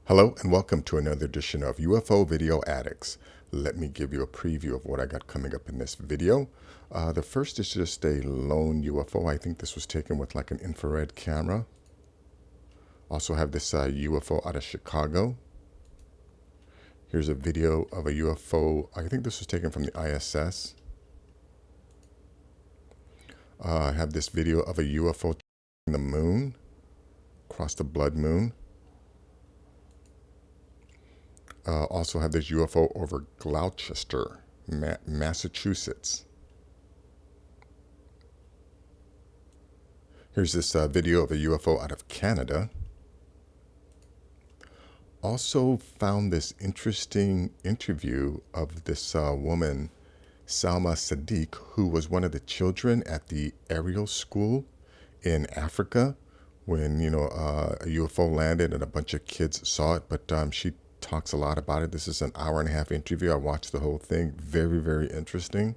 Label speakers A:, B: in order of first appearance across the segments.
A: Hello and welcome to another edition of UFO Video Addicts. Let me give you a preview of what I got coming up in this video. The first is just a lone UFO. I think this was taken with like an infrared camera. Also have this UFO out of Chicago. Here's a video of a UFO. I think this was taken from the ISS. I have this video of a UFO in the moon, across the blood moon. Also have this UFO over Gloucester, Massachusetts. Here's this video of a UFO out of Canada. Also found this interesting interview of this woman, Salma Sadiq, who was one of the children at the Ariel school in Africa when, a UFO landed and a bunch of kids saw it, but she talks a lot about it. This is an hour-and-a-half interview. I watched the whole thing. Very, very interesting.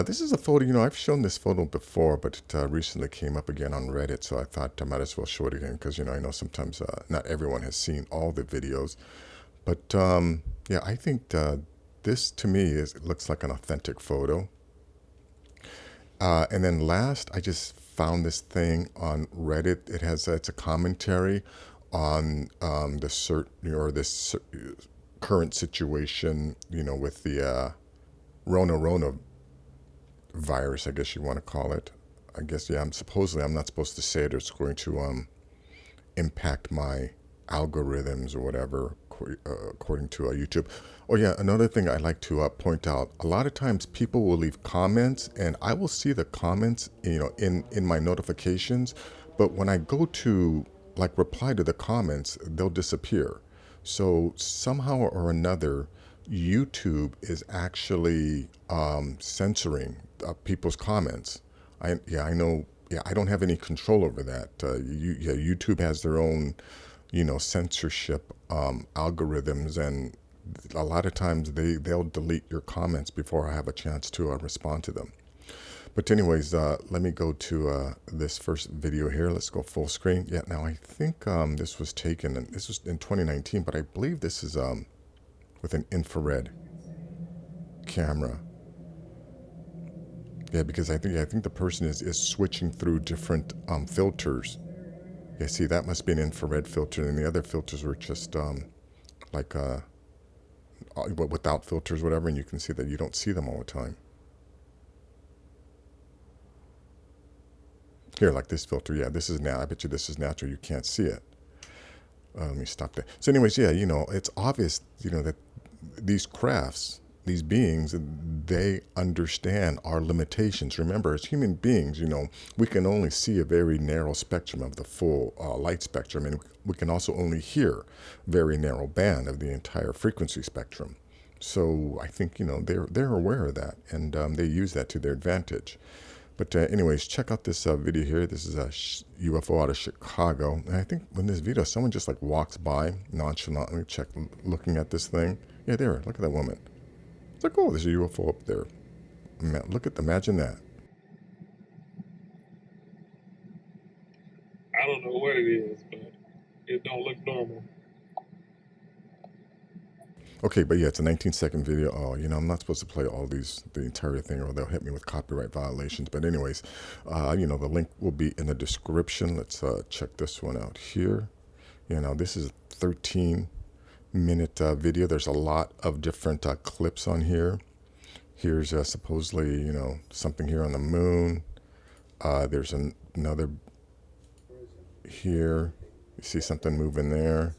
A: This is a photo, I've shown this photo before, but it recently came up again on Reddit, so I thought I might as well show it again because, I know sometimes not everyone has seen all the videos. But, yeah, I think this, to me, it looks like an authentic photo. And then last, I just found this thing on Reddit. It's a commentary on this current situation, with the Rona virus, I guess you want to call it. I guess, yeah, I'm not supposed to say it. It's going to impact my algorithms or whatever, according to YouTube. Oh yeah, another thing I'd like to point out, a lot of times people will leave comments and I will see the comments, in my notifications, but when I go to reply to the comments, they'll disappear. So somehow or another, YouTube is actually censoring people's comments. I know. Yeah, I don't have any control over that. YouTube has their own, censorship algorithms, and a lot of times they'll delete your comments before I have a chance to respond to them. But anyways, let me go to this first video here. Let's go full screen. Yeah, now I think this was taken, and this was in 2019, but I believe this is with an infrared camera. Yeah, because I think the person is switching through different filters. Yeah, see, that must be an infrared filter, and the other filters were just without filters, whatever, and you can see that you don't see them all the time. Here, like this filter, yeah, this is now. I bet you this is natural. You can't see it. Let me stop there. So, anyways, yeah, it's obvious, that these crafts, these beings, they understand our limitations. Remember, as human beings, we can only see a very narrow spectrum of the full light spectrum, and we can also only hear a very narrow band of the entire frequency spectrum. So I think, they're aware of that, and they use that to their advantage. But anyways, check out this video here. This is a UFO out of Chicago. And I think in this video, someone just walks by nonchalantly, looking at this thing. Yeah, there, look at that woman. It's like, oh, there's a UFO up there. Man, imagine that.
B: I don't know what it is, but it don't look normal.
A: Okay, but yeah, it's a 19-second video. Oh, I'm not supposed to play the entire thing, or they'll hit me with copyright violations. But anyways, the link will be in the description. Let's check this one out here. This is a 13-minute video. There's a lot of different clips on here. Here's supposedly, something here on the moon. There's another here. You see something moving there.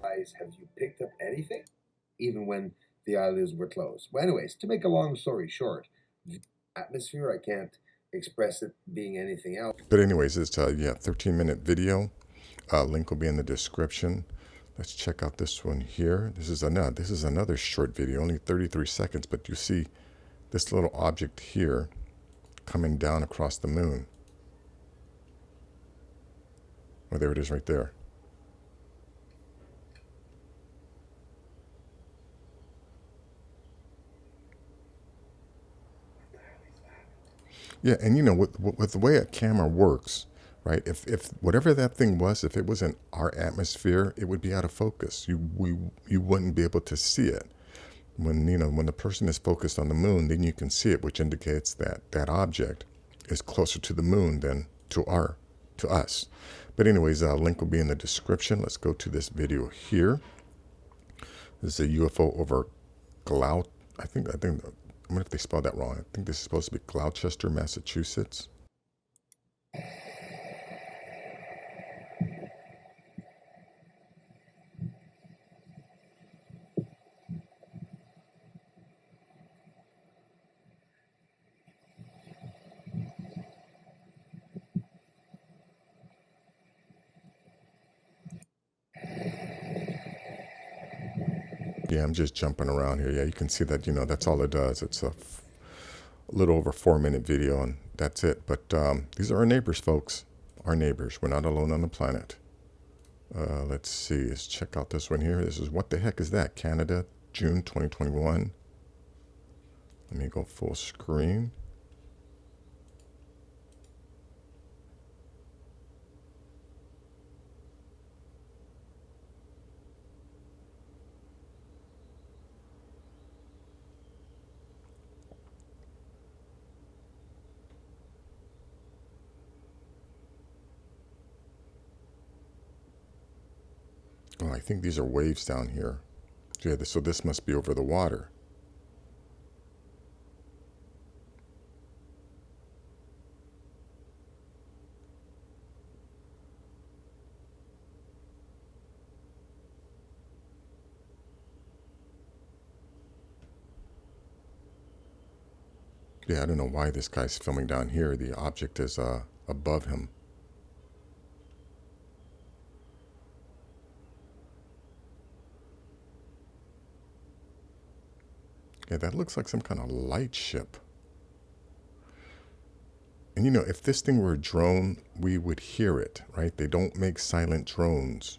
C: Have you picked up anything? Even when the eyelids were closed. Well, anyways, to make a long story short, the atmosphere, I can't express it being anything else.
A: But anyways, it's 13-minute video. Link will be in the description. Let's check out this one here. This is another short video, only 33 seconds, but you see this little object here coming down across the moon. Oh, there it is right there. Yeah, and with the way a camera works, right? If whatever that thing was, if it was in our atmosphere, it would be out of focus. You wouldn't be able to see it. When the person is focused on the moon, then you can see it, which indicates that that object is closer to the moon than to us. But anyways, link will be in the description. Let's go to this video here. This is a UFO over Gloucester. I wonder if they spelled that wrong. I think this is supposed to be Gloucester, Massachusetts. Yeah, I'm just jumping around here. Yeah, you can see that, that's all it does. It's a little over 4-minute video, and that's it. But these are our neighbors, folks. Our neighbors. We're not alone on the planet. Let's see. Let's check out this one here. This is, what the heck is that? Canada, June 2021. Let me go full screen. Oh, I think these are waves down here. Yeah, so this must be over the water. Yeah, I don't know why this guy's filming down here. The object is above him. Yeah, that looks like some kind of light ship. And if this thing were a drone, we would hear it, right? They don't make silent drones.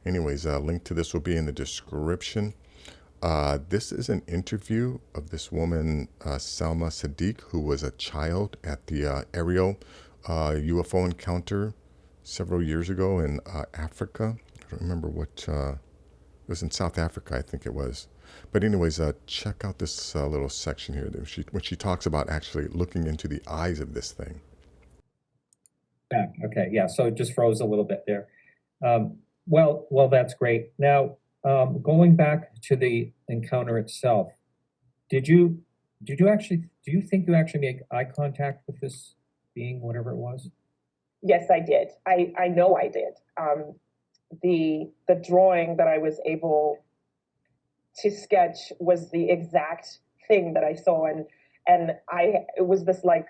A: Anyways, a link to this will be in the description. This is an interview of this woman, Salma Sadiq, who was a child at the Ariel UFO encounter several years ago in Africa. I don't remember what, it was in South Africa, I think it was. But anyways, check out this little section here when she talks about actually looking into the eyes of this thing.
D: Yeah, okay, yeah, so it just froze a little bit there. Well, that's great. Now, going back to the encounter itself, do you think you actually make eye contact with this being, whatever it was?
E: Yes, I did. I know I did. The drawing that I was able to sketch was the exact thing that I saw, and it was this, like,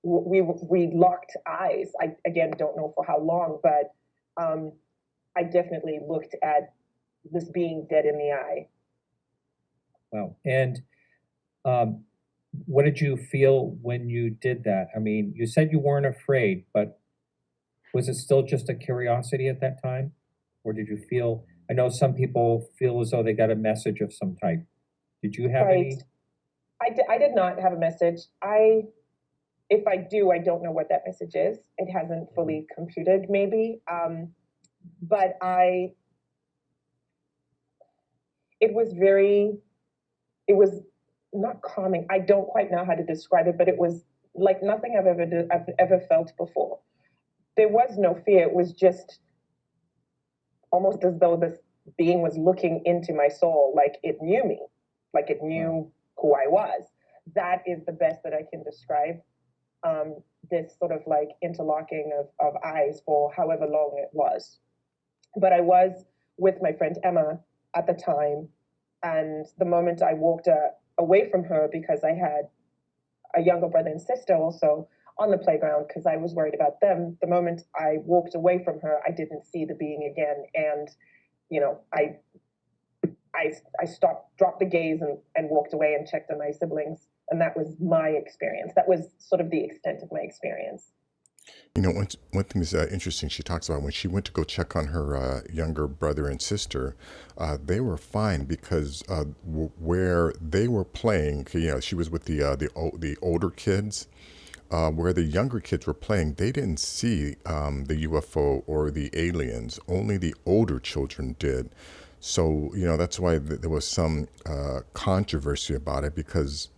E: we locked eyes. I, again, don't know for how long, but I definitely looked at this being dead in the eye.
D: Wow. And what did you feel when you did that? I mean, you said you weren't afraid, but was it still just a curiosity at that time? Or did you feel, I know some people feel as though they got a message of some type. Did you have any?
E: I did not have a message. If I do, I don't know what that message is. It hasn't fully computed, maybe. But it was not calming. I don't quite know how to describe it, but it was like nothing I've ever felt before. There was no fear. It was just almost as though this being was looking into my soul, like it knew me, like it knew who I was. That is the best that I can describe this sort of like interlocking of eyes for however long it was. But I was with my friend Emma at the time, and the moment I walked away from her, because I had a younger brother and sister also on the playground, because I was worried about them, the moment I walked away from her, I didn't see the being again. And, I stopped, dropped the gaze and walked away and checked on my siblings. And that was my experience. That was sort of the extent of my experience.
A: One thing is interesting. She talks about when she went to go check on her younger brother and sister, they were fine because where they were playing, she was with the older kids. where the younger kids were playing, they didn't see the UFO or the aliens. Only the older children did. So, that's why there was some controversy about it, because,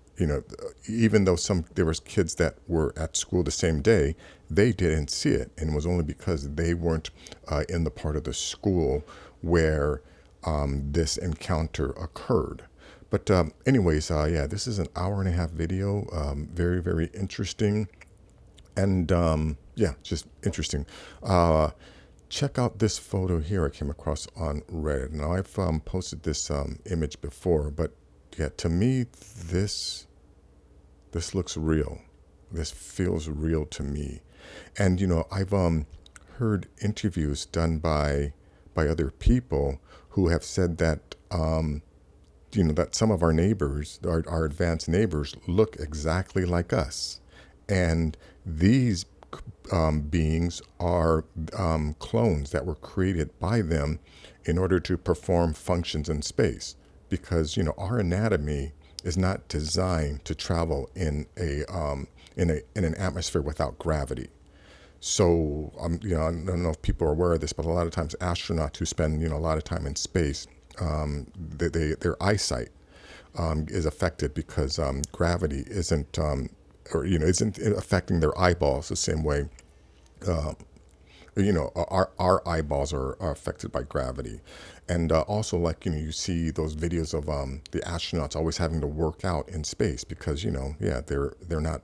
A: even though there was kids that were at school the same day, they didn't see it. And it was only because they weren't in the part of the school where this encounter occurred. But anyways, yeah, this is an hour-and-a-half video. Very, very interesting. And yeah, just interesting. Check out this photo here I came across on Reddit. Now, I've posted this image before, but yeah, to me, this looks real. This feels real to me. And, I've heard interviews done by other people who have said that, that some of our neighbors, our advanced neighbors, look exactly like us. And these beings are clones that were created by them in order to perform functions in space, because our anatomy is not designed to travel in an atmosphere without gravity. So I don't know if people are aware of this, but a lot of times astronauts who spend a lot of time in space, their eyesight is affected because gravity isn't isn't affecting their eyeballs the same way. Our eyeballs are affected by gravity. And also, like, you see those videos of the astronauts always having to work out in space because, yeah, they're not,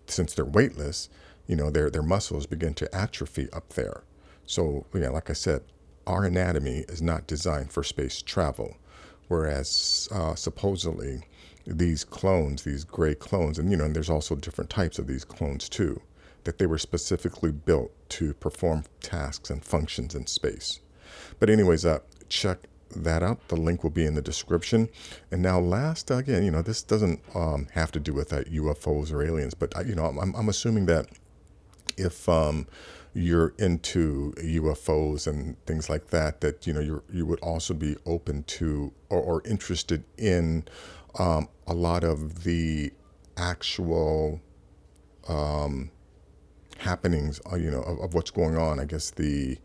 A: since they're weightless, their muscles begin to atrophy up there. So, yeah, like I said, our anatomy is not designed for space travel. Whereas supposedly these clones, these gray clones, and and there's also different types of these clones too, that they were specifically built to perform tasks and functions in space. But anyways, check that out. The link will be in the description. And now last, again, this doesn't have to do with UFOs or aliens, but I'm assuming that if you're into UFOs and things like that, that you would also be open to or interested in a lot of the actual happenings, of what's going on. I guess the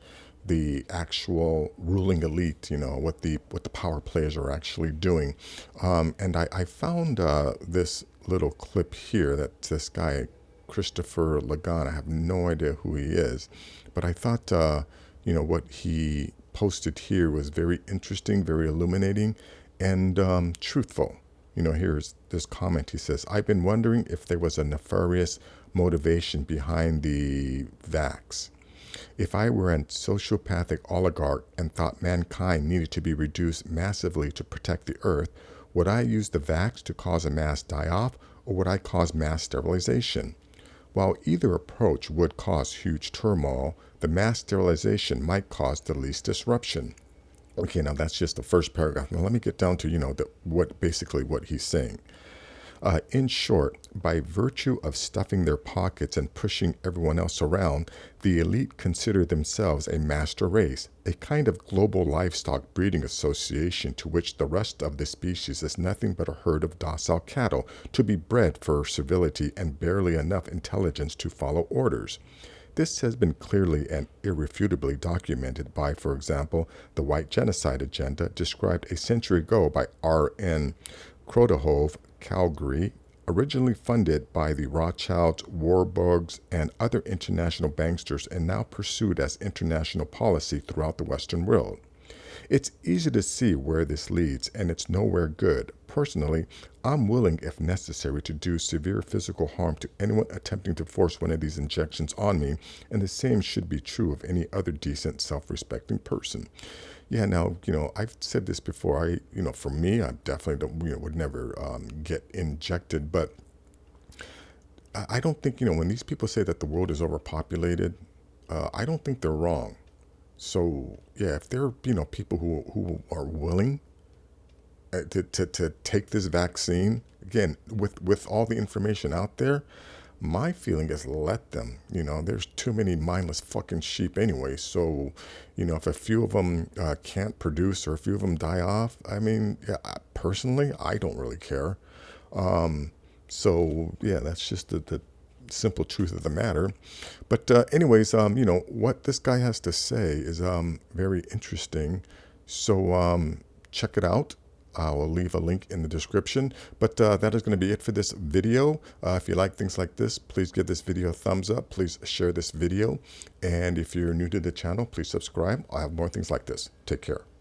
A: actual ruling elite, what the power players are actually doing. And I found this little clip here that this guy, Christopher Lagan, I have no idea who he is, but I thought, what he posted here was very interesting, very illuminating, and truthful. Here's this comment. He says, "I've been wondering if there was a nefarious motivation behind the vax. If I were a sociopathic oligarch and thought mankind needed to be reduced massively to protect the earth, would I use the vax to cause a mass die-off, or would I cause mass sterilization? While either approach would cause huge turmoil, the mass sterilization might cause the least disruption." Okay, now that's just the first paragraph. Now let me get down to, basically what he's saying. In short, by virtue of stuffing their pockets and pushing everyone else around, the elite consider themselves a master race, a kind of global livestock breeding association to which the rest of the species is nothing but a herd of docile cattle to be bred for servility and barely enough intelligence to follow orders. This has been clearly and irrefutably documented by, for example, the white genocide agenda described a century ago by R.N. Krotohove, Calgary, originally funded by the Rothschilds, Warburgs, and other international banksters, and now pursued as international policy throughout the Western world. It's easy to see where this leads, and it's nowhere good. Personally, I'm willing, if necessary, to do severe physical harm to anyone attempting to force one of these injections on me, and the same should be true of any other decent, self-respecting person. Yeah, now, I've said this before. For me, I definitely don't, would never get injected, but I don't think, when these people say that the world is overpopulated, I don't think they're wrong. So, yeah, if there are, people who are willing to take this vaccine, again, with all the information out there, my feeling is let them. There's too many mindless fucking sheep anyway. So, if a few of them can't produce or a few of them die off, I mean, yeah, personally, I don't really care. So, yeah, that's just the simple truth of the matter. But anyways, you know, what this guy has to say is very interesting. So check it out. I will leave a link in the description. But that is going to be it for this video. If you like things like this, please give this video a thumbs up. Please share this video. And if you're new to the channel, please subscribe. I'll have more things like this. Take care.